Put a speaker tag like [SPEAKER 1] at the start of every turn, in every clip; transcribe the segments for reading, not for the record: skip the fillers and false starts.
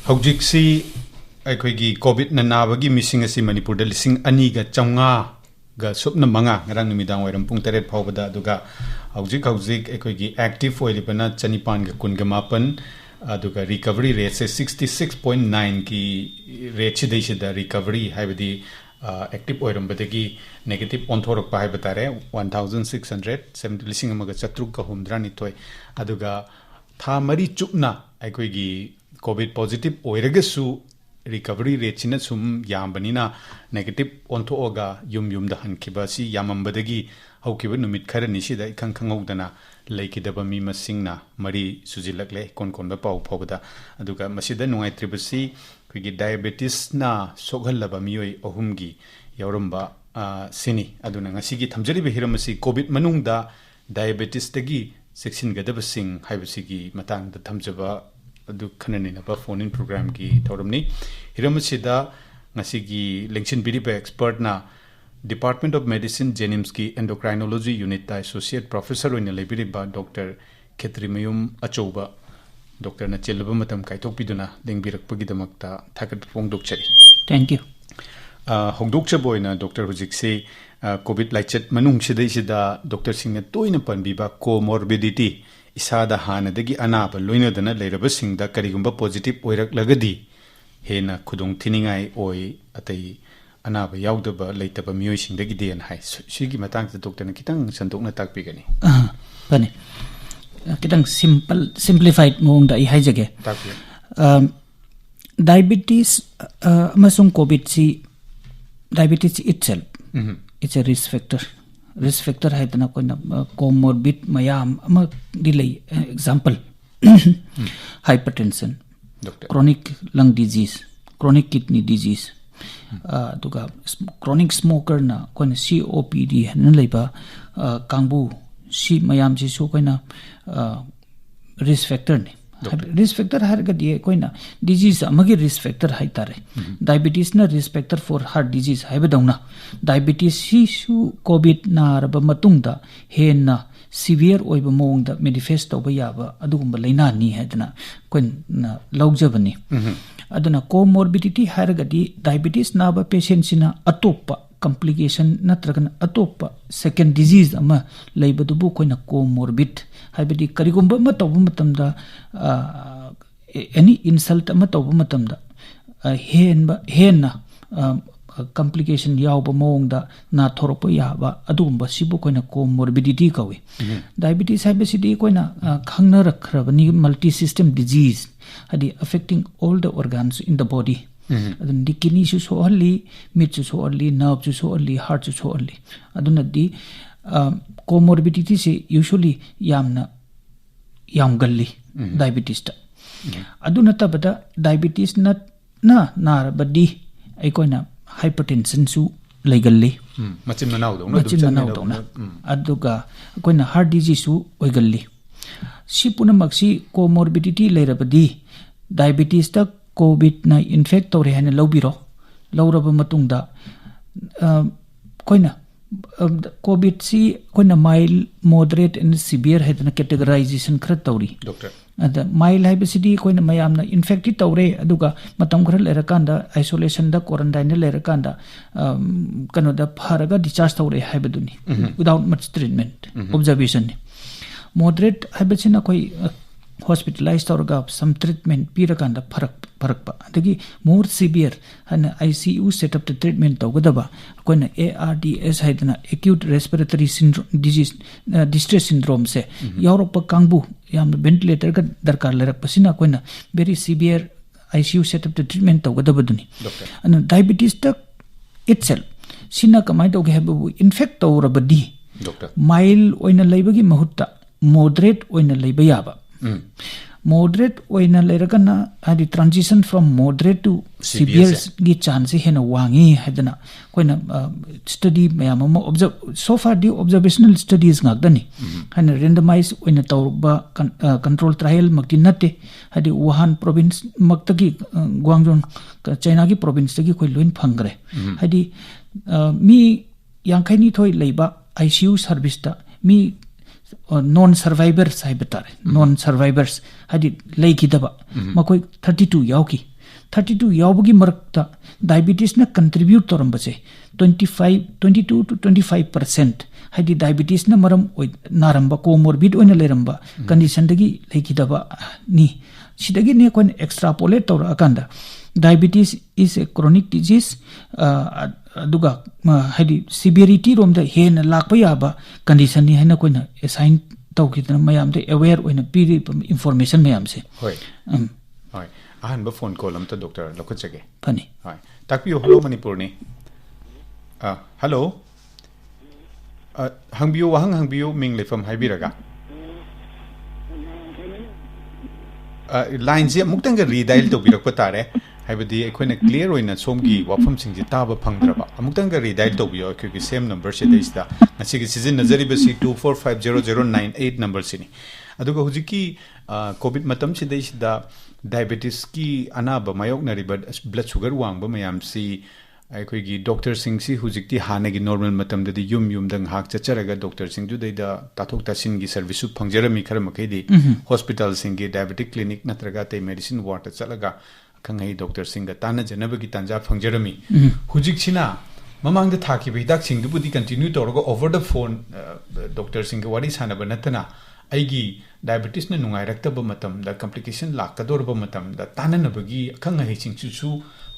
[SPEAKER 1] हौजिक्सी अखोगी Covid नानाबगी missing असि मणिपुर दा लिसिंग अनी गा चौंगा गा सुपना मंगा ngरang numitang wairam pung 8 phawbada aduga hauzik akhoi active oilibana chanipan ga kunga mapan aduga recovery rate se 66.9 ki rate chidai da recovery haibadi active oiram badagi negative onthorok pa haibatare 1670 lising amaga chatruk ka humdra ni toy aduga tha mari chukna akhoi gi covid positive oiragasu recovery rate china sum yambanina negative onthoga yum da hankiba si yamambadagi haukiba numit kharani sida ikhang khangogdana leikidaba mi masingna mari sujilakle kon ba pau phobada aduga masida nungai tribasi kuigi diabetes na soghallaba miyoi ohumgi yauramba sini aduna ngasigi thamjari be hiramasi covid manungda diabetes tagi section gadaba sing haibasigi matang da thamjaba adu khanani na ba phone in program ki thoramni hiramachida ngasigi lengchin biriba expert na department of medicine jenims ki endocrinology unit ta associate professor oina lebiriba dr khetrimayum achoba dr na chelba matam kaithok piduna lengbirak pagi damakta thakat phongdok chari
[SPEAKER 2] thank you
[SPEAKER 1] hongdok chaboina dr hujik se covid laichet manung sidai sida dr singna toina panbiba comorbidity isada hanadagi anaba loinadana leirabasingda karigumba positive oiraklagadi hena khudung thiningai oi atai anaba yaudaba leitaba miyoisingdagi den hai sigi matangta doctor na kitang sandokna takpigani
[SPEAKER 2] bane kitang simplified mong da I haijage
[SPEAKER 1] takpi
[SPEAKER 2] diabetes amasung covid si diabetes itself it's a risk factor hai tana koina comorbid mayam ama delay example hypertension
[SPEAKER 1] doctor
[SPEAKER 2] chronic lung disease chronic kidney disease duga chronic smoker na koina COPD han leiba kangbu si mayam si so koina risk factor ni risk factor har ga die koina disease amagi risk factor hai tare diabetes na risk factor for heart disease hai badawna diabetes si su covid na raba matungda henna severe oiba mong da manifest toba yaba adugumba laina ni hadna koin na logjabani aduna comorbidity har ga di diabetes na ba patient sina atoppa complication natragan atoppa second disease ama leibadubu koina comorbid haibadi karigumba ma tobu matamda any insult ama tobu matamda henna complication yawba mongda na thoropo yaba adumba sibu koina comorbidity kawi diabetes haibasidi koina khangna rakhrabani multi system disease hadi affecting all the organs in the body adun di kidney su so early mid su so early nerve su so early heart su so early aduna di comorbidity se usually yamgalli diabetes ta aduna tabada diabetes na narabadi ai koina hypertension su leigalli
[SPEAKER 1] machin manau
[SPEAKER 2] dona aduga koina heart disease su oigalli si punamak si comorbidity leirabadi diabetes ta covid na infect tore hana lobiro lawraba matungda koina covid si koina mild moderate and severe hedna categorization khra tawri
[SPEAKER 1] doctor
[SPEAKER 2] ada mild haibasidi koina mayamna infected tawre aduga matam khra lerakanda isolation da quarantine lerakanda kano da pharaga discharge tawre haibaduni without much treatment observation moderate haibasina koi hospitalized tawraga some treatment pirakanda pharakpa adagi more severe hana ICU setup the treatment tawgadaba koina ARDS haidana acute respiratory syndrome disease distress syndrome se Europe kangbu yam ventilator ka darkar lerak pasina koina very severe ICU setup the treatment tawgadaba duni and diabetes ta itself sina kamai tawge habu infect tawrabadi
[SPEAKER 1] doctor
[SPEAKER 2] mild oina leibagi mahutta moderate oina leiba yaba moderate oina lerakana adi transition from moderate to severe gi chance hena wangi hadana koina study mayama observe so far the observational studies ngakdani hana randomized oina tawba control trial makti natte hadi Wuhan province maktagi Guangdong China gi province gi koi loin phangre hadi mi yangkhaini thoi leiba ICU service ta mi non survivors hai batare non survivors hadi leikidaba makoi 32 yauki 32 यावबगी मरकता diabetes न contribute तोरंबसे 22 to 25% हाइदी diabetes न मरम नारंबा comorbid ओइना लेरंबा condition दगी लेखिदबा नि सिदगी ने कोन extrapolate तोर अकांदा diabetes is a chronic disease aduga haidi severity rom da hen lakpa yaba condition ni haina koina assign tawkidna mayam de aware oina piri information mayam se
[SPEAKER 1] hoi hoi ahan ba phone call am ta doctor lokachege
[SPEAKER 2] phani
[SPEAKER 1] hoi takpiyo hello manipur ni hello hangbiyo wahang hangbiyo ming lefam haibiraga line se muktang ga redial to birak patare हाइबदी अखोइना clear ओइना सोमगी वाफम सिंगि ताबा फंगद्रबा अमुक्तंग गा रिडायल तोबियो अखोइगी सेम नंबर से देइसदा नसिगी सिजन नजरिबसी 24500098 नंबर सिनी अदुगा हुजिकी कोविड मतम से देइसदा डायबिटीज की अनाबा मायोकनरिबा ब्लड शुगर वांगबा मयामसी अखोइगी डॉक्टर सिंगसी हुजिकी हानेगी नॉर्मल मतम ददी युम युम दंग हाक चचरगा डॉक्टर सिंग जुदैदा ताथोक तासिनगी सर्विस फंगजरमी खरमखैदी हॉस्पिटल सिंगी डायबिटिक क्लिनिक नत्रगा ते मेडिसिन वार्ड चलगा खंगई डॉक्टर सिंग ताना जनबगी तांजा फंगजरमी हुजिकसिना ममांग थाकी हिदाक सिंगदुबुदी कंटिन्यू तौरगा ओवर द फोन डॉक्टर सिंग वारी सानब नतना अगी डायबिटीज न नुंगाइरक्तब मतम द कॉम्प्लिकेशन लाकदोरब मतम द ताननबगी खंगई सिंगसुसु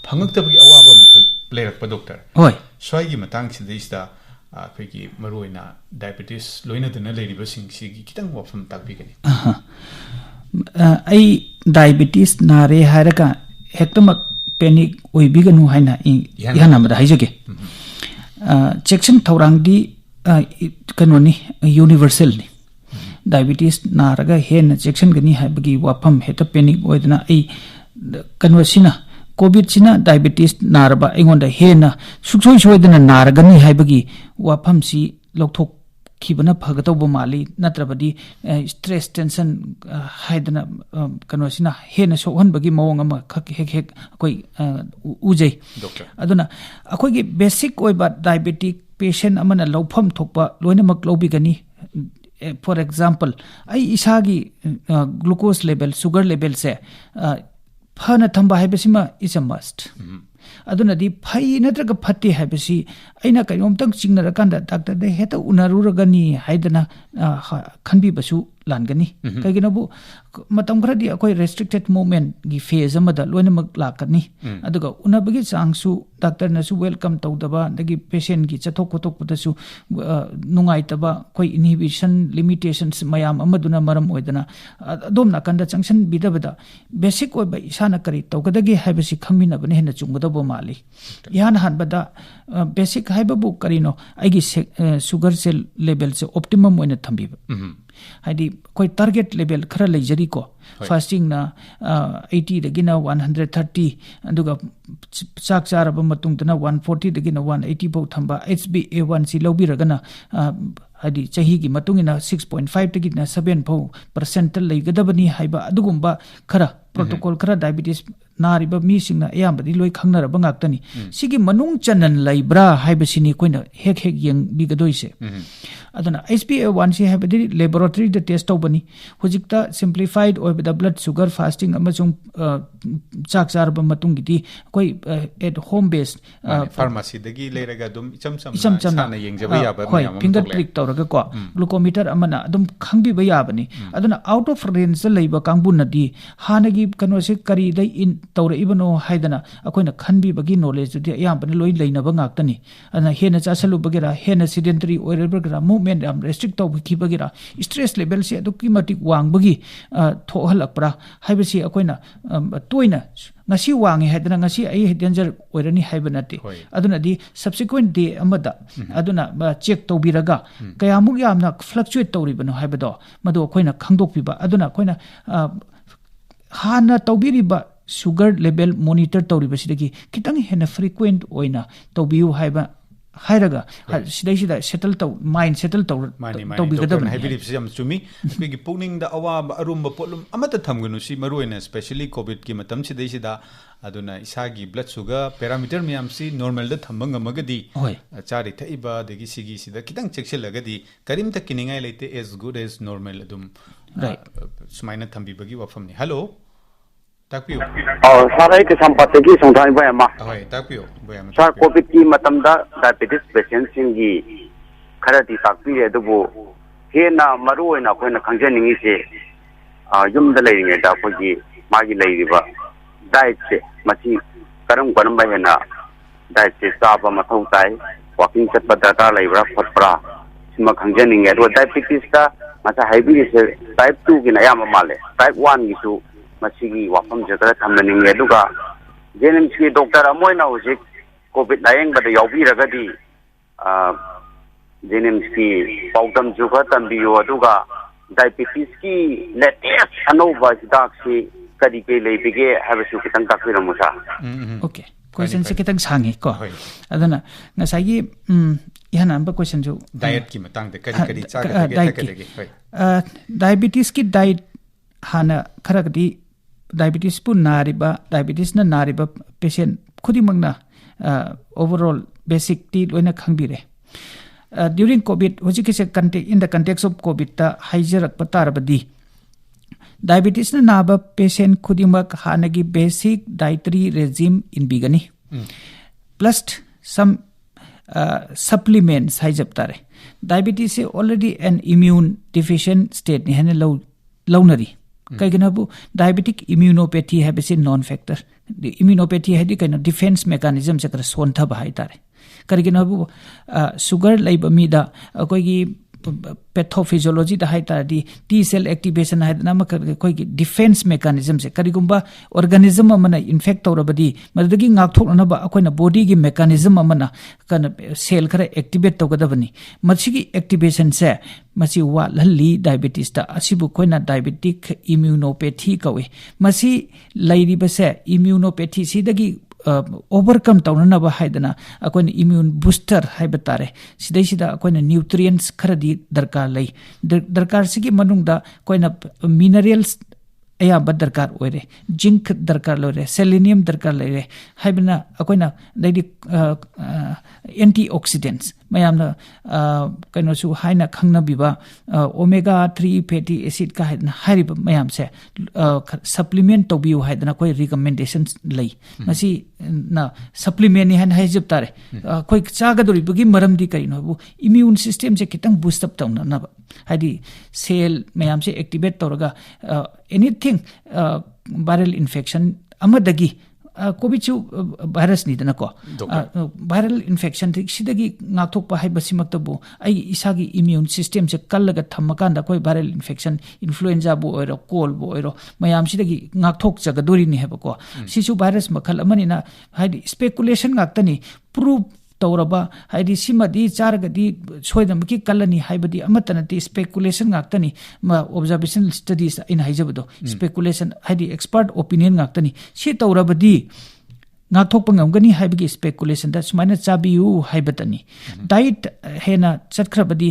[SPEAKER 1] फंगक्तबगी अवाबा मख लेरप डॉक्टर
[SPEAKER 2] होय
[SPEAKER 1] स्वाइगी मतंग सिदैसदा अखोइगी मरोइना डायबिटीज लोइनदना लेरिबा सिंगसिगी कितंग वाफम ताकबिगनी
[SPEAKER 2] आई डायबिटीज नारे हारका हेक्टमक पैनिक ओइबिगनु हाइना यानामदा हाइजगे चेक्शन थौरांगदी कनोनी यूनिवर्सल नि डायबिटीज नारगा हेन चेक्शन गनी हाइबगी वाफम हेत पैनिक ओइदना आई कनवसिना कोविड सिना डायबिटीज नारबा एंगोंदा हेना सुक्सोय सोयदना नारगनी हाइबगी वाफम सी लोकथोक खिबना फगतौब माली नत्रबदी स्ट्रेस टेंशन हाइदना कनोसिना हेना सोहनबगी मवंग अमा खक हेक हेक कोई उजै
[SPEAKER 1] डॉक्टर
[SPEAKER 2] अदुना अखोइगी बेसिक ओइबा डायबिटिक पेशेंट अमना लौफम थोकपा लोइनमक लौबिगनी फॉर एग्जांपल आई इसागी ग्लूकोज लेवल शुगर लेवल से फना थंबा हाइबसिमा इज अ मस्ट अदुनदी फई नत्रग फत्ते हाइबसी अइना कयोमतंग चिंगनरकांदा डॉक्टर दे हेता उनारुरगनी हाइदना खनबिबसु लानगनी कयगिनबु मतम खरदी अकोय रेस्ट्रिक्टेड मूवमेंट गी फेज अमदा लोइनमक लाकनी अदुगा उनाबगी चांगसु डॉक्टर नसु वेलकम तौदबा दगी पेशेंट गी चथोक कोतोकपदसु नुंगाइतबा कोई इनहिबिशन लिमिटेशंस मयाम अमदुना मरम ओइदना अदोम नाकंदा चंक्शन बिदबदा बेसिक ओइबा इसाना करी तौगदगी हाइबसी खंबिनबने हेना चुंगदबो माली यान हानबदा बेसिक हाइबबु करिनो आइगी शुगर सेल लेवल से ऑप्टिमम ओइना थंबिबा हाइदी कोई टारगेट लेवल खरा लेजरी को फास्टिंग ना 80 दगिना 130 अदुगा चाक चारब मतुंगदना 140 दगिना 180 बौ थंबा HbA1c लौबिरगना हाइदी चाही की मतुंगिना 6.5 दगिना 7% लेगदबनी हाइबा अदुगुंबा खरा प्रोटोकॉल खरा डायबिटीज नारिबा मीसिंगना अयामबदी लोई खंगनरबा गाक्तनी सिगी मनुंग चनन लैब्रा हाइबसिनी कोइना हेक हेक यंग बिगदोइसे अदना HbA1c हाइबदी लेबोरेटरी द टेस्ट तौबनी हुजिकता सिंप्लिफाइड ओइबदा ब्लड शुगर फास्टिंग अमसुंग चाक चारबा मतुंगिदी कोई एट होम बेस्ड
[SPEAKER 1] फार्मेसी दगी लेरगा दुम इचम साना यंगजबा याबा
[SPEAKER 2] होय फिंगर प्रिक तौरगा को ग्लूकोमीटर अमना अदुम खंगबिबा याबनी अदना आउट ऑफ रेंज लैबा कांगबुनदी हानगी कनोसे करी दै इन तौर इबनो हाइदना अकोइना खनबिबगी नॉलेज दि अयामबने लोइ लैनबा गाक्तनी अदना हेना चासलुबगेरा हेना सिडेंटरी ओइरबगेरा मूवमेंट am restrict tौबखिबगेरा स्ट्रेस लेवल से अदुकी मटिक वांगबगी थोहलकपरा हाइबसी अकोइना तोइना ngasi wangi hadna ngasi ai danger oirani haibanati aduna di subsequent day amada aduna check tobiraga kayamuk yamna fluctuate tawribano haibado madu koina khangdokpiba aduna koina hana tawbiriba sugar level monitor tawribasidagi kitang hena frequent oina tawbiu haiba हायरगा सिदैसिदा settle तौ mind settle तौ तौबिगदबन
[SPEAKER 1] हाइबिलिप SIM चुमी बिगी पुनिंग दा अवा अरुम पोलुम अमत थमगनु सि मरुइना specially Covid की मतम सिदैसिदा अदुना इसागी ब्लड शुगर पैरामीटर मियाम सि नॉर्मल दा थमंग मगदी चारि थइबा दगी सिगी सिदा कितंग चेक्सेलगदी करीम तक किनिंगाय लेते एज गुड एज नॉर्मल अदुम सुमाइना थंबिबगी वफमनी hello takpiu
[SPEAKER 3] Sarai ke sampate ki songthai ba ma
[SPEAKER 1] ahoi takpiu boyam
[SPEAKER 3] sar covid ki matamda diabetes patient singi kharati takpi re dubu hena maru oina koina khangjaningi se yumda leiringe da khoji magi leiriba diet se machi karam ba hena diet se saba mathau tai walking chatpa data leibra khotpra sima khangjaninge ro diabetes ka macha hybrid se type 2 ki na yama male type 1 gi su masigi wafam jagara thamnaninge duga jenim ki doctor amoina hojik covid 19 bada yaubi ragadi jenim ki paudam juga tambiyo duga diabetes ki latest anova dak si kadi ke lebige habasu kitang takiramusa
[SPEAKER 2] okay question se kitang sangi ko adana ngasagi ihan amba question ju
[SPEAKER 1] diet ki matang de kadi cha ga
[SPEAKER 2] diabetes ki diet hana kharagdi diabetes pu nariba diabetes na nariba patient khudimangna overall basic ti loina khangbire during covid hojiki se in the context of covid ta haijarak patarabadi diabetes na naba patient khudimak hanagi basic dietary regime in bigani plus some supplements haijaptare diabetes is already an immune deficient state ni hane launari kaiginabu diabetic immunopathy have a non factor the immunopathy had kind of defense mechanism se kara sontha bahai tare kariginabu sugar laiba mida akoigi pathophysiology da hai tare di T cell activation hai na ma koigi defense mechanism se karigumba organism amana infect tawrabadi madagi ngak thokna ba akoina body gi mechanism amana kana cell khara activate tawgadabani machigi activation se masi wa lalli diabetes ta asibu koina diabetic immunopathy kawe masi lairi ba se immunopathy si dagi overcome tawna ba haidana akoina immune booster haibatare sidai sida akoina nutrients kharadi darkar lai darkar sigi manungda koina minerals aya badarkar oire zinc darkar lore selenium darkar lore haibna akoina daidi antioxidants mayamna kaino su haina khangna biba omega 3 fatty acid ka haidna hariba mayam se supplement to biu haidna koi recommendations lei masi na supplement ni han haijab tare koi chaga dori bugi maram di kaino bu immune system se kitang boost up tawna na haidi cell mayam se activate tawraga anything viral infection amadagi covid chu virus ni dana ko viral infection sidagi ngathokpa haibasimaktabu ai isagi immune system se kallaga thammakanda koi viral infection influenza bu oiro cold bu oiro mayam sidagi ngathok jaga dori ni heba ko sisu virus makhal amani na haidi speculation ngaktani proof tawraba haidi simadi chargadi soidamki kallani haibadi amatanati speculation ngaktani ma observational studies in haijabado speculation haidi expert opinion ngaktani si tawrabadi ngathokpa ngamgani haibagi speculation da sumaina chabiu haibatani diet hena chatkrabadi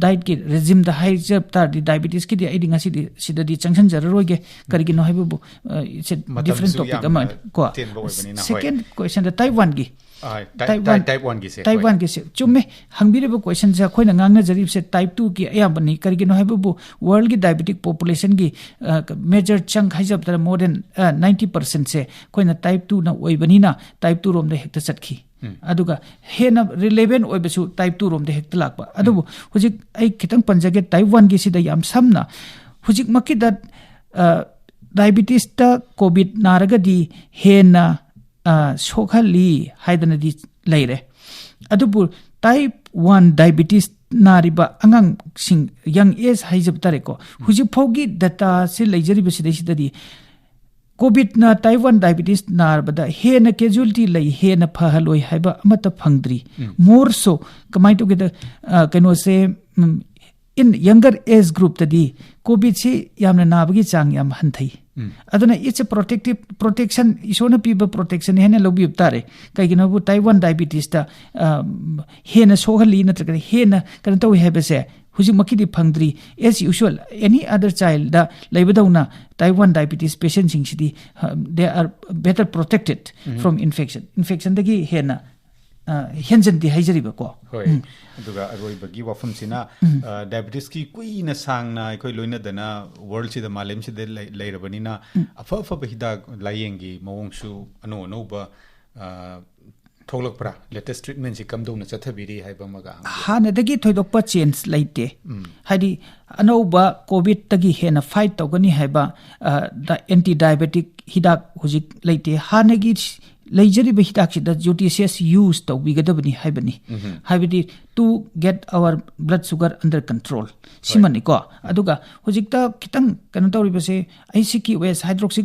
[SPEAKER 2] diet ki regime da haijab tar di diabetes ki di aiding asidi sidadi changsan jararoge karigino haibu it's a different topic ama ko second question the type 1 gi type 1 gi se type 1 gi se chumme hangbireba question ja khoina ngangna jarib se type 2 ki ayambani karigino haibu world gi diabetic population gi major chunk haijab tar more than 90% se khoina type 2 na oibanina type 2 rom da hekta chatki aduga hena relevant oibasu type 2 rom da hekta lakba adubu hujik ai kitang panjage type 1 gi sida yam samna hujik makki that diabetes ta covid naragadi hena sokhali haidana di leire adubu type 1 diabetes nariba angang sing young age haijab tare ko huji phogi data se leijari besidai sidadi covid na type 1 diabetes narbada hena casualty lei hena phahaloi haiba amata phangdri more so kamai to get kano se in younger age group tadi covid se yamna nabagi chang yam hanthai aduna it's a protection isona piba protection hena lobi tare kaigina bu type 1 diabetes ta hena sohali na tra hena kan to have se huji makidi phangdri as usual any other child da leibadauna type 1 diabetes patient sing they are better protected from infection dagi hena ꯍꯦꯟꯖꯟꯗꯤ ꯍꯥꯏꯖꯔꯤꯕꯀꯣ
[SPEAKER 1] ꯍꯣꯏ ꯑꯗꯨꯒ ꯑꯔꯣꯏꯕꯒꯤ ꯋꯥꯐꯝꯁꯤꯅ ꯗꯥꯏꯕꯦꯇꯤꯁꯀꯤ ꯀꯨꯏꯅ ꯁꯥꯡꯅ ꯑꯩꯈꯣꯏ ꯂꯣꯏꯅꯗꯅ ꯋꯥꯔꯜꯁꯤꯗ ꯃꯥꯂꯦꯝꯁꯤꯗ ꯑꯂꯩꯔꯕꯅꯤꯅ ꯑꯐꯕ ꯍꯤꯗꯥꯛ ꯂꯥꯌꯦꯡꯒꯤ ꯃꯑꯣꯡꯁꯨ ꯑꯅꯧꯕ ꯊꯣꯛꯂꯛꯄ꯭ꯔꯥ latest ꯇ꯭ꯔꯤꯠꯃꯦꯟꯁꯤ ꯀꯝꯗꯧꯅ ꯆꯠꯊꯕꯤꯔꯤ ꯍꯥꯏꯕ ꯑꯃꯒ
[SPEAKER 2] ꯍꯥꯟꯅꯗꯒꯤ ꯊꯣꯏꯗꯣꯛꯄ ꯆꯦꯟꯖ ꯂꯩꯇꯦ ꯍꯥꯏꯗꯤ ꯑꯅꯧꯕ ꯀꯣꯚꯤꯗꯇꯒꯤ ꯍꯦꯟꯅ ꯐꯥꯏꯠ ꯇꯧꯒꯅꯤ ꯍꯥꯏꯕ ꯑꯦꯟꯇꯤ ꯗꯥꯏꯕꯦꯇꯤꯛ ꯍꯤꯗꯥꯛ ꯍꯧꯖꯤꯛ ꯂꯩꯇꯦ ꯍꯥꯟꯅꯒꯤ ꯂꯩꯖꯔꯤꯕ ꯍꯤꯗꯥꯛꯁꯤꯗ ꯖꯨꯗꯤꯁꯤꯌꯁ ꯌꯨꯁ ꯇꯧꯕꯤꯒꯗꯕꯅꯤ ꯍꯥꯏꯕꯅꯤ ꯍꯥꯏꯕꯗꯤ ꯇꯨ ꯒꯦꯠ ꯑꯋꯥꯔ ꯕ꯭ꯂꯗ ꯁꯨꯒꯔ ꯑꯟꯗꯔ ꯀꯟꯇ꯭ꯔꯣल ꯁꯤꯃꯅꯤꯀꯣ ꯑꯗꯨꯒ ꯍꯧꯖꯤꯛꯇ ꯈꯤꯇꯪ ꯀꯩꯅꯣ ꯇꯧꯔꯤꯕꯁꯦ ꯑꯩꯁꯤꯀꯤ ꯋꯦꯁ ꯍꯥꯏꯗ꯭ꯔꯣꯛꯁꯤ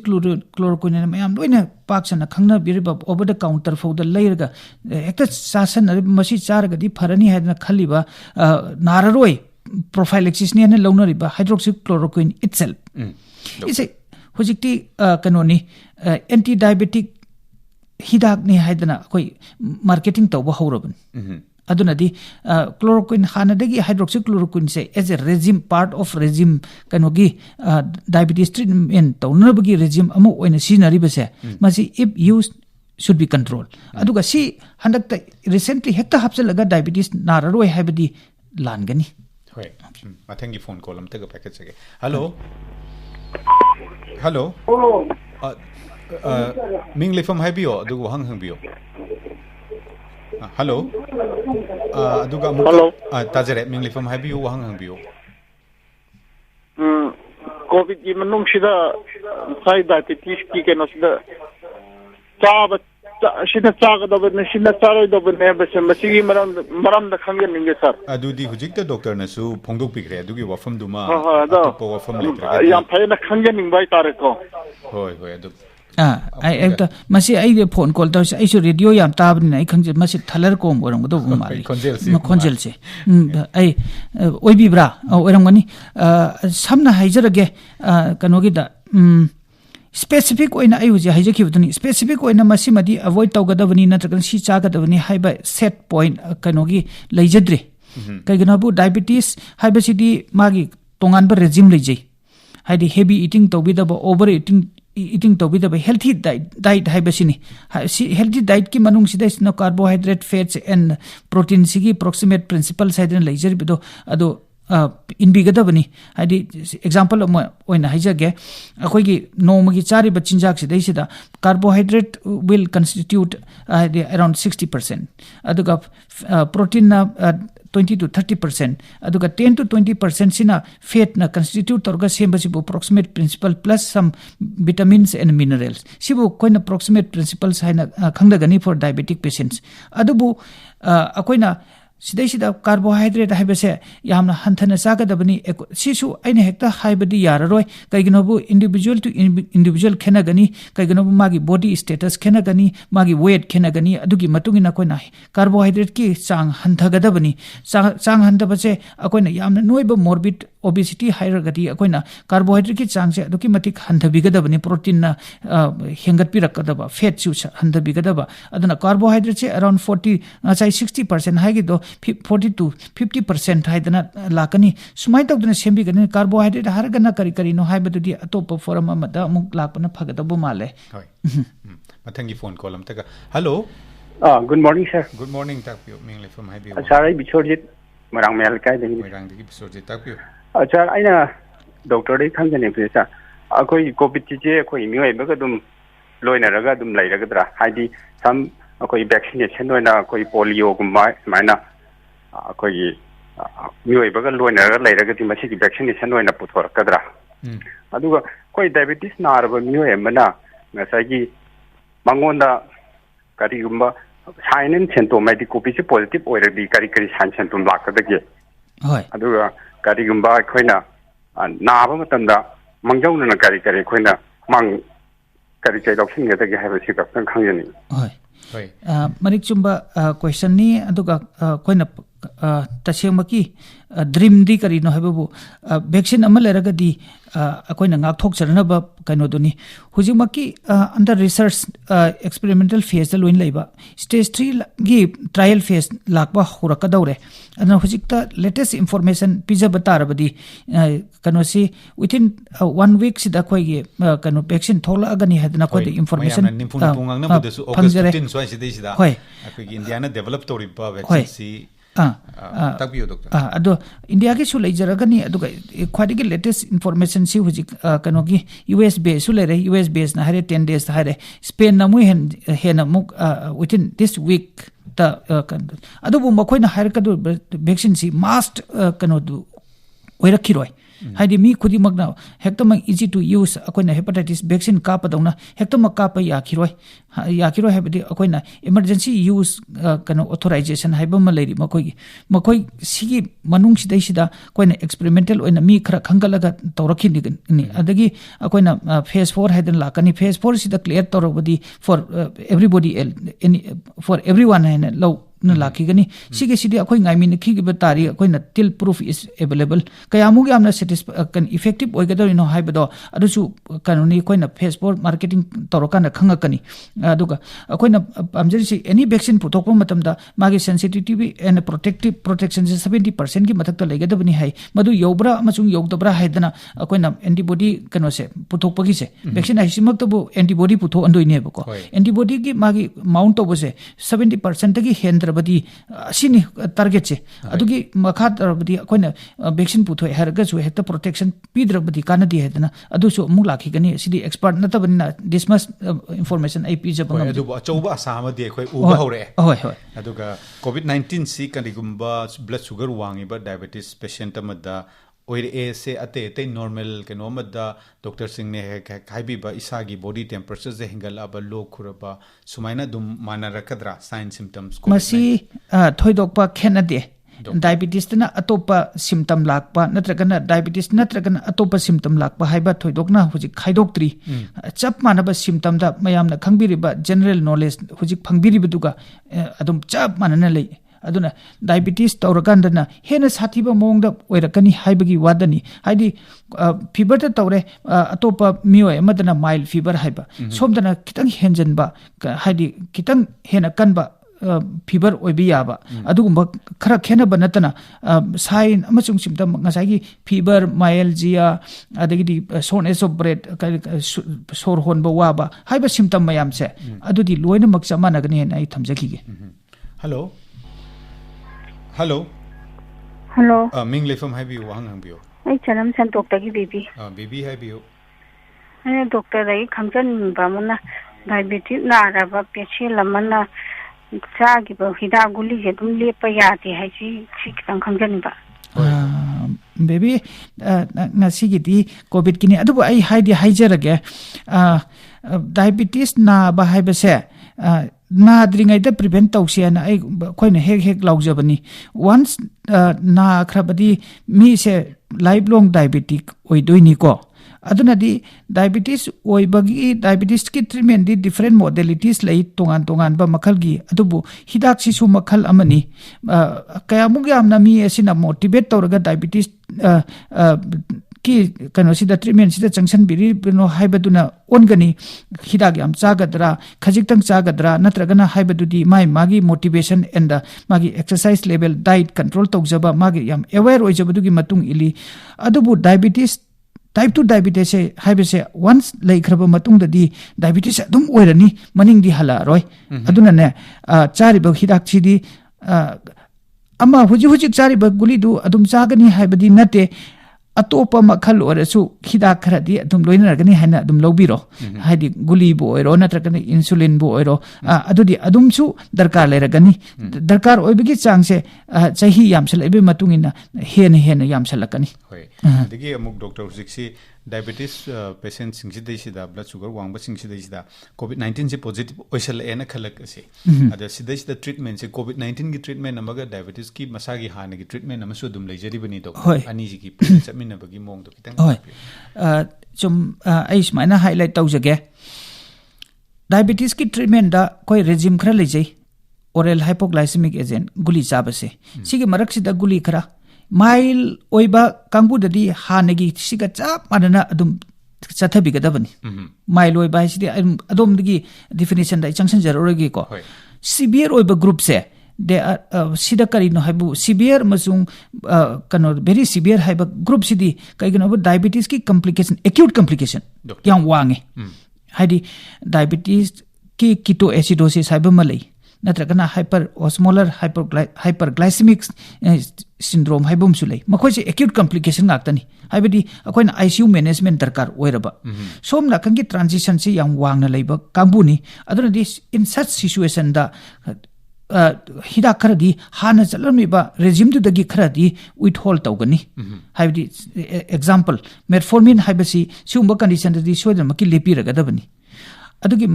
[SPEAKER 2] ꯀ꯭ꯂꯣꯔꯣꯀꯨꯏꯟ ꯃꯌꯥꯝ ꯂꯣꯏꯅ ꯄꯥꯛ ꯁꯟꯅ ꯈꯪꯅꯕꯤꯔꯤꯕ ꯑꯣꯚꯔ ꯗ ꯀꯥꯎꯟꯇꯔ ꯐꯥꯎꯗ ꯂꯩꯔꯒ ꯍꯦꯛꯇ ꯆꯥꯁꯟꯅꯔꯤꯕ ꯃꯁꯤ ꯆꯥꯔꯒꯗꯤ ꯐꯔꯅꯤ ꯍꯥꯏꯗꯅ ꯈꯜꯂꯤꯕ ꯅꯥꯔꯔꯣꯏ ꯄ꯭ꯔꯣꯐꯥꯏꯂꯦꯛꯁꯤꯁꯅꯦꯅ ꯂꯧꯅꯔꯤꯕ ꯍꯥꯏꯗ꯭ꯔꯣꯛꯁꯤ ꯀ꯭ꯂꯣꯔꯣꯀꯨꯏꯟ ꯏꯠꯁꯦꯜ ꯏꯁꯦ ꯍꯧꯖꯤꯛꯇꯤ ꯀꯩꯅꯣꯅꯤ ꯑꯦꯟꯇꯤ ꯗꯥꯏꯕꯦꯇꯤꯛ ꯍꯤꯗꯥꯛꯅꯤ ꯍꯥꯏꯗꯅ ꯑꯩꯈꯣꯏ ꯃꯥꯔꯀꯦꯇꯤꯡ ꯇꯧꯕ ꯍꯧꯔꯕꯅꯤ ꯑꯗꯨꯅꯗꯤ ꯀ꯭ꯂꯣꯔꯣꯀꯨꯏꯟ ꯍꯥꯟꯅꯗꯒꯤ ꯍꯥꯏꯗ꯭ꯔꯣꯛꯁꯤ ꯀ꯭ꯂꯣꯔꯣꯀꯨꯏꯟꯁꯦ ꯑꯦज ꯑꯦ ꯔꯦꯖꯤꯝ ꯄꯥꯔꯠ ꯑꯣꯐ ꯔꯦꯖꯤꯝ ꯀꯩꯅꯣꯒꯤ ꯗꯥꯏꯕꯦꯇꯤꯁ ꯇ꯭ꯔꯤꯠꯃꯦꯟ ꯇꯧꯅꯕꯒꯤ ꯔꯦꯖꯤꯝ ꯑꯃ ꯑꯣꯏꯅ ꯁꯤꯖꯤꯟꯅꯔꯤꯕꯁꯦ ꯃꯁꯤ ꯏꯐ use should be controlled aduga si handakta recently hekta hapchalaga diabetes nararoi habadi langani
[SPEAKER 1] hoi mathangi phone call amtaga package age hello hello ming lefam haibio aduga hang bio hello aduga
[SPEAKER 4] hello
[SPEAKER 1] tajare ming lefam haibio hang bio
[SPEAKER 4] covid gi manung sida sai diabetes ki keno sida चाब सिना चागदबने सिना चारोइदबने बसे मसिगी मरमदा खंगनिंगे sir
[SPEAKER 1] अदुदी हुजिकता doctor नसु फोंदोक पिग्रे अदुगी वफम दुमा
[SPEAKER 4] अतो
[SPEAKER 1] वफम लेत्रा
[SPEAKER 4] याम फायना खंगनिंबाय तारेको
[SPEAKER 1] होय होय अदु
[SPEAKER 2] आई एकता मसी आई phone call तौर से आइसु radio याम ताबनि आई खंजे मसी थलर कोम ओरंगदो माली खोंजेल से आई ओइबिब्रा ओरंगनी समना हाइजरगे कनोगिदा specific oina ai huji haijakibuduni specific oina masimadi avoid tawgadabani natragan si chagadabani haiba set point kanogi leijadre kaiganabu diabetes haibasidi magi tonganba regime leijai haidi heavy eating tawbidaba over eating tawbidaba healthy diet haibasini healthy diet ki manung sida isno carbohydrate fats and protein sigi proximate principles haidin leijaribido ado inbigadabani haidi example oina haijage akoigi nomagi chari bachinjak sidai sida carbohydrate will constitute around 60% aduga protein na 20 to 30% aduga 10 to 20% sina fat na constitute torga sembasibu approximate principle plus some vitamins and minerals sibu koina approximate principles haina khangdagani for diabetic patients adubu akoina sidai sida carbohydrate haibase yamna hanthana sagadabani sisu aina hekta haibadi yararoi kaiginobu individual to individual khenagani kaiginobu magi body status khenagani magi weight khenagani adugi matungina koina carbohydrate ki chang hanthagadabani chang hantabase akoina yamna noiba morbid obesity hairagadi akoina carbohydrate ki chang se aduki matik hanthabigadabani protein na hengat pirakadaba fat su hanthabigadaba aduna carbohydrate se around 40 60% haigido 40 to 50% haidana lakani sumai tawduna sembigani carbohydrate haragana kari no haibadudi atopa forum amada amuk lakpana phagadabu male
[SPEAKER 1] hoi mathangi phone call amtaga hello
[SPEAKER 3] good morning sir
[SPEAKER 1] good morning takpio mingle from haibio
[SPEAKER 3] sir ai bichorjit marang mel kai deni
[SPEAKER 1] marang digi bichorjit takpio
[SPEAKER 3] sir aina doctor dei khangane pesa akoi covid je akoi mioi baga dum loina raga dum lairagadra haidi sam akoi vaccination oina akoi polio gumma maina akoi mioi baga loina raga lairagati masigi vaccination oina puthorakadra aduga koi diabetes naraba mioi amana ngasagi mangonda kari gumba sign and symptom di covid positive oiradi kari sign symptom lakadage
[SPEAKER 2] hoi
[SPEAKER 3] aduga kari gumba khoina naaba matamda mangjawna kari khoina mang kari loksingadage haibasi kaptan khangjani
[SPEAKER 2] hoi hoi marik chumba question ni aduga koina तसेमकी dream दी करीनो हैबबु vaccine अमा लेरगदी अखोइना ngakthoksarnab kainoduni hujimaki under research experimental phase da loin leiba stage 3 gi trial phase lakba hurakadawre adna hujikta latest information pijaba tarabadi kanosi within 1 week sida khoi gi kano vaccine thola agani hadna khoi information
[SPEAKER 1] August 15 so sida sida akoi gi India na develop toriba vaccine si takbiyo doctor
[SPEAKER 2] ado India ki su leijaragani adu khwadi gi latest information si hujik kano gi US base su lere US base na hare 10 days hare Spain na mu hen muk within this week ta adu bu makoi na hare kadu vaccine si must kano du oirakhiroi haidi mi khudi magna hektamang easy to use akoina hepatitis vaccine kapa dawna hektama kapa yakiroi habidi akoina emergency use kano authorization haiba ma leiri makoi sigi manung sidai sida koina experimental oina mi khara khangalaga tawrakhi ni adagi akoina phase 4 haidan lakani phase 4 sida clear tawrabadi for everybody for everyone haina low na lakigani sige sidi akoi ngaimi ni khigi batari akoi na till proof is available kayamu gi amna satisfaction effective oigado no haibado adusu kanuni koi na phase 4 marketing torokana khangakani aduga akoi na amjeri si any vaccine putokpa matamda magi sensitivity and protection 70% gi mathakta legadabani hai madu yobra amachung yogdabra haidana akoi na antibody kano se putokpa gi se vaccine hisimak to antibody putho andoi ne bako antibody gi magi mount to se 70% gi hendra badi sini target che adugi makha tarabadi akoina vaccine putho herga su hekta protection pidrabadi kanadi hedana adu su mu lakhi gani sidi expert natabana dismas information ai pijabanga
[SPEAKER 1] adu achouba asama di akoi uba hore
[SPEAKER 2] hoi
[SPEAKER 1] aduga covid-19 si kanigumba blood sugar wangi ba diabetes patient amada oir a se ate normal keno amada doctor singh ne khaibi ba isagi body temperature je hingal aba low khuraba sumaina dum mana rakadra sign symptoms
[SPEAKER 2] masi thoidokpa khenade diabetes na atopa symptom lakpa natragana diabetes natragana atopa symptom lakpa haiba thoidokna huji khaidoktri chap manaba symptom da mayamna khangbiriba general knowledge huji phangbiriba duga adum chap manana lei aduna diabetes tawragandana hena sathiba mongda oirakani haibagi wadani haidi fever ta tawre atopa mioi amadana mild fever haiba somdana kitang henjanba haidi kitang hena kanba fever oibi yaba adugumba khara khena banatana sign amachung symptom ngasai fever myalgia adagi soreness of breath sor honba waba haiba symptom mayam se adudi loina makcha managani hen ai thamjaki ge
[SPEAKER 1] hello ming lefam habi wang hangbiyo
[SPEAKER 5] ai chanam san doctor ki
[SPEAKER 1] baby habiyo
[SPEAKER 5] ai doctor ai khangjan bamuna diabetes na raba peche lamana cha gi ba hida guli je dum le pa ya ti hai chi kitang khangjan ba
[SPEAKER 2] baby ngasi gi di covid kini adu ai haidi haijarage diabetes na ba haibase na dringai da prevent tausiana ai khoina hek laujabani once na khrabadi mi se lifelong diabetic oidoini ko aduna di diabetes oibagi diabetes ki treatment di different modalities lai tongan ba makhal gi adubu hidak si su makhal amani kayamu gi amna mi asina motivate tawraga diabetes ki kano sida treatment sida junction biri no haibaduna ongani hidak yam chagadra khajiktang chagadra natragana haibadudi mai magi motivation and magi exercise level diet control tawjaba magi yam aware oijabadugi matung ili adubu diabetes type 2 diabetes se haibese once laikhraba matung da di diabetes adum oirani maning di hala roi aduna ne chari ba hidak chidi ama huji chari ba guli du adum chagani haibadi nate atopa makhal orasu khida kharadi adum loinaragani haina adum lobiro haidi guli bo oiro natragani insulin bo oiro adudi adum su darkar leragani darkar oibigi changse chahi yamsal ebe matungina hen yamsalakani
[SPEAKER 1] hoi degi amuk doctor siksi diabetes patient singsi deisida blood sugar wangba singsi deisida covid-19 se positive oisal ena khalak ase ada sidai treatment se covid-19 gi treatment amaga diabetes ki masagi hana gi treatment amasu dum leijari bani do ani ji ki chamina bagi mong do kitang
[SPEAKER 2] hoi chum ai smaina highlight tawjage diabetes ki treatment da koi regime khra lejai oral hypoglycemic agent guli chabase sigi maraksida guli khara mail oiba kangbu dadi hanagi siga chap manana adum chathabigadabani mail oiba sidi adom digi definition da junction jaroragi ko severe oiba group se they are sida karino haibu severe masung kano very severe haiba group sidi kaigino diabetes ki complication acute complication yang wange haidi diabetes ki ketoacidosis haiba malai natragana hyperosmolar hyperglycemic syndrome haibum sulai makoi se acute complication ngakta ni haibadi akoina ICU management darkar oiraba somna kangi transition se yang wangna leiba kambuni aduna this in such situation da hida kharadi hana chalamiba regime tu dagi kharadi withhold tawgani haibadi example metformin haibasi sumba condition di soidam ki lepi ragadabani adugi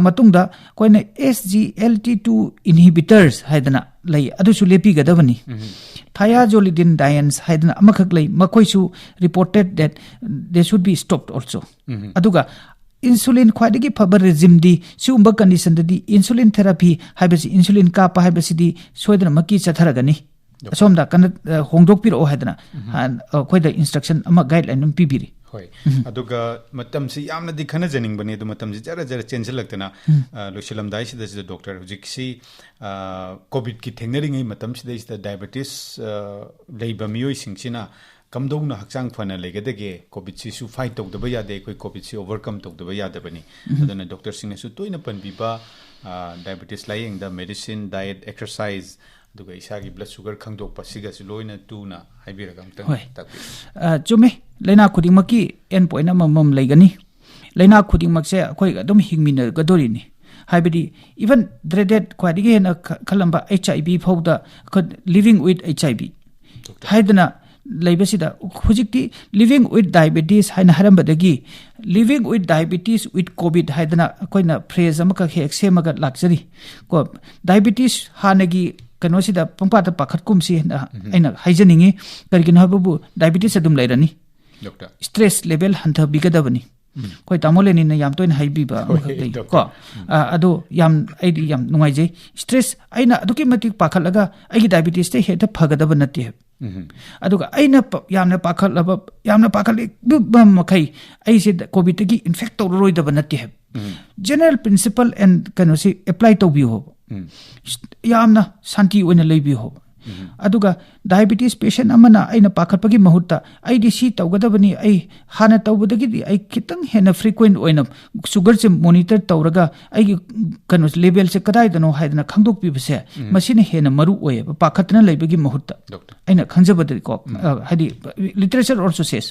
[SPEAKER 2] matungda koina SGLT2 inhibitors haidana lay adusu lepi gadabani thiazolidine haidana amakhak lay makoisu reported that they should be stopped also aduga insulin khwadigi phabar regime di sumba condition di insulin therapy haibasi insulin ka pa haibasi di soidana maki chatharagani asomda kan hongdok piro haidana khoida instruction ama guideline num pibiri
[SPEAKER 1] hoi aduga matam si yamna dikhana janing bani du matam ji jara jara change laktana loisalam dai sida sida doctor hujik si covid ki thengnari ngai matam sida sida diabetes leiba miyoi singchina kamdona hakchang phana legedege covid si su fight tawdaba yade koi covid si overcome tawdaba yade bani adana doctor singna su toina panbiba diabetes lying the medicine diet exercise duga isagi blood sugar khangdokpa siga si loina tuna haibiraga amtang takpi
[SPEAKER 2] chume laina khudimaki end point amam laigani laina khudimak se akoi adum hingmina gadorini haibidi even dreaded kwadi na khalamba HIV phauda living with HIV haidana laibasida hujikti living with diabetes haina harambadagi living with diabetes with covid haidana koina phrase amaka hek semaga laksari ko diabetes hanagi kanosida pangpata pakhat kumsi aina haijaningi kargin habu diabetes adum lairani
[SPEAKER 1] doctor
[SPEAKER 2] stress level hantha bigadabani koi tamoleni na yam toin haibiba ko ado yam aidi yam nungaijai stress aina aduki matik pakhalaga aigi diabetes te heta phagadaba nati he aduga aina yamna pakhali bam makai ai se covid gi infect tawroidaba nati he general principle and kanosi apply to bi ho yamna santi oina leibi ho aduga diabetes patient amana aina pakhatpagi mahutta aidi si tawgadabani ai hana tawbadagi ai kitang hena frequent oina sugar se monitor tawraga ai kanos level se kadai dano haidana khangdok pi bse masine hena maru oye pakhatna leibagi mahutta aina khanjabadri ko hadi literature also says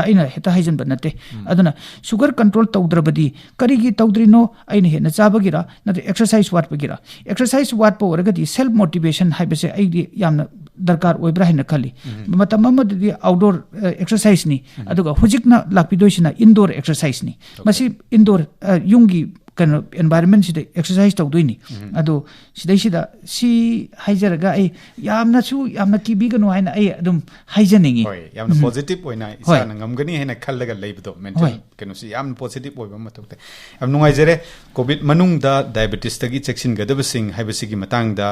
[SPEAKER 2] aina heta haijan banate aduna sugar control tawdrabadi karigi tawdrino aina hena chabagira na exercise wat bagira exercise wat po oragadi self motivation haibase ai yamna darkar oibra hina khali matam amadi outdoor exercise ni aduga hujikna lakpidoisina indoor exercise ni masi indoor yungi kan environment sida exercise tawdoini adu sida si haijaraga ai yamna kibiganu haina ai adum haijaningi
[SPEAKER 1] hoi yamna positive oina isana ngamgani hena khallaga leibdo mental kanu si yamna positive oiba matokte am nungai jere covid manung da diabetes tagi checksin gadaba sing haibasigi matang da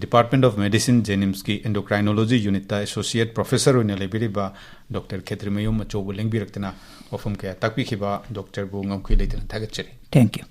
[SPEAKER 1] Department of Medicine Jenims ki endocrinology unit ta associate professor oina lebiriba Dr. Khetrimayum achobu lengbirakna ofum ke takpi khiba Dr. bu ngamkhi leitana thagachari
[SPEAKER 2] thank you